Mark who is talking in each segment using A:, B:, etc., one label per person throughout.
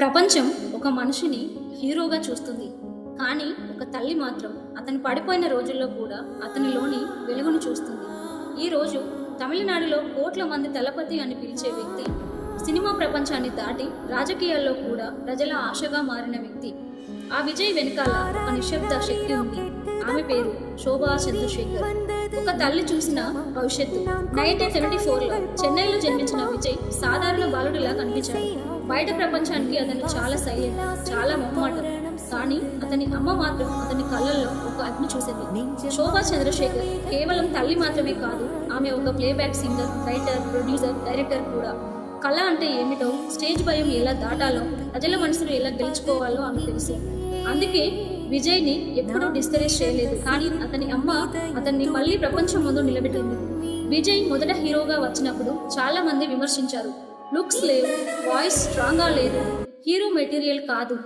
A: ప్రపంచం ఒక మనిషిని హీరోగా చూస్తుంది. కానీ ఒక తల్లి మాత్రం అతను పడిపోయిన రోజుల్లో కూడా అతనిలోని వెలుగును చూస్తుంది. ఈరోజు తమిళనాడులో కోట్ల మంది తలపతి అని పిలిచే వ్యక్తి, సినిమా ప్రపంచాన్ని దాటి రాజకీయాల్లో కూడా ప్రజల ఆశగా మారిన వ్యక్తి. ఆ విజయ్ వెనకాల ఒక నిశ్శబ్ద శక్తి ఉంది. ఆమె పేరు శోభా చంద్రశేఖర్. ఒక తల్లి చూసిన భవిష్యత్తు. 1974లో చెన్నైలో జన్మించిన విజయ్ సాధారణ బాలుడిలా కనిపించాడు. బయట ప్రపంచానికి అతను చాలా సైలెంట్, చాలా మొహమాటం. కానీ అతని అమ్మ మాత్రం అతని కళ్ళల్లో ఒక అగ్ని చూసింది. శోభా చంద్రశేఖర్ కేవలం తల్లి మాత్రమే కాదు, ఆమె ఒక playback singer, writer, producer, director కూడా. కళ అంటే ఏమిటో, స్టేజ్ భయం ఎలా దాటాలో, ప్రజల మనసును ఎలా గెలుచుకోవాలో ఆమె తెలుసు. అందుకే విజయ్ని ఎప్పుడూ డిస్కరేజ్ చేయలేదు. కానీ అతని అమ్మ అతన్ని మళ్ళీ ప్రపంచం ముందు నిలబెట్టింది. విజయ్ మొదట హీరోగా వచ్చినప్పుడు చాలా మంది విమర్శించారు. లుక్స్ లేవు, వాయిస్ స్ట్రాంగ్గా లేదు, హీరో మెటీరియల్ కాదు.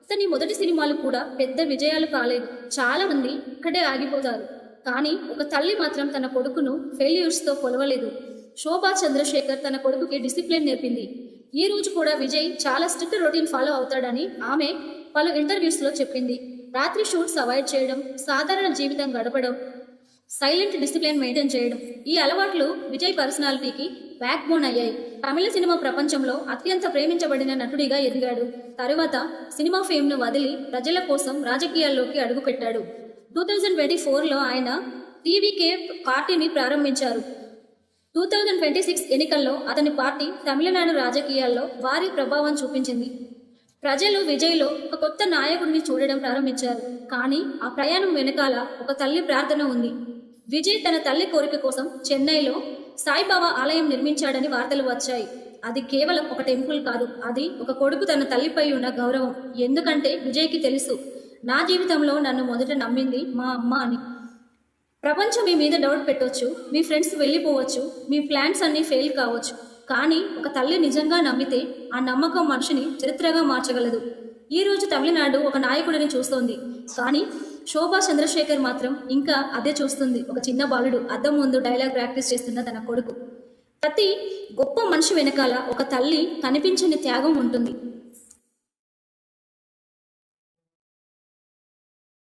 A: అతని మొదటి సినిమాలు కూడా పెద్ద విజయాలు కాలేదు. చాలా మంది ఇక్కడే ఆగిపోతారు. కానీ ఒక తల్లి మాత్రం తన కొడుకును ఫెయిల్యూర్స్తో కొలవలేదు. శోభా చంద్రశేఖర్ తన కొడుకుకి డిసిప్లిన్ నేర్పింది. ఈ రోజు కూడా విజయ్ చాలా స్ట్రిక్ట్ రొటీన్ ఫాలో అవుతాడని ఆమె పలు ఇంటర్వ్యూస్లో చెప్పింది. రాత్రి షూట్స్ అవాయిడ్ చేయడం, సాధారణ జీవితం గడపడం, సైలెంట్ డిసిప్లిన్ మెయింటైన్ చేయడం, ఈ అలవాట్లు విజయ్ పర్సనాలిటీకి బ్యాక్ బోన్ అయ్యాయి. తమిళ సినిమా ప్రపంచంలో అత్యంత ప్రేమించబడిన నటుడిగా ఎదిగాడు. తరువాత సినిమా ఫేమ్ను వదిలి ప్రజల కోసం రాజకీయాల్లోకి అడుగుపెట్టాడు. 2024లో ఆయన టీవీకే పార్టీని ప్రారంభించారు. 2026 ఎన్నికల్లో అతని పార్టీ తమిళనాడు రాజకీయాల్లో భారీ ప్రభావం చూపించింది. ప్రజలు విజయ్లో ఒక కొత్త నాయకుడిని చూడడం ప్రారంభించారు. కానీ ఆ ప్రయాణం వెనకాల ఒక తల్లి ప్రార్థన ఉంది. విజయ్ తన తల్లి కోరిక కోసం చెన్నైలో సాయిబాబా ఆలయం నిర్మించాడని వార్తలు వచ్చాయి. అది కేవలం ఒక టెంపుల్ కాదు, అది ఒక కొడుకు తన తల్లిపై ఉన్న గౌరవం. ఎందుకంటే విజయ్కి తెలుసు, నా జీవితంలో నన్ను మొదట నమ్మింది మా అమ్మ అని. ప్రపంచం మీ మీద డౌట్ పెట్టవచ్చు, మీ ఫ్రెండ్స్ వెళ్ళిపోవచ్చు, మీ ప్లాన్స్ అన్నీ ఫెయిల్ కావచ్చు. కానీ ఒక తల్లి నిజంగా నమ్మితే ఆ నమ్మకం మనిషిని చరిత్రగా మార్చగలదు. ఈరోజు తమిళనాడు ఒక నాయకుడిని చూస్తోంది. కానీ శోభా చంద్రశేఖర్ మాత్రం ఇంకా అదే చూస్తుంది. ఒక చిన్న బాలుడు అద్దం ముందు డైలాగ్ ప్రాక్టీస్ చేస్తున్న తన కొడుకు. ప్రతి గొప్ప మనిషి వెనకాల ఒక తల్లి కనిపించని త్యాగం ఉంటుంది.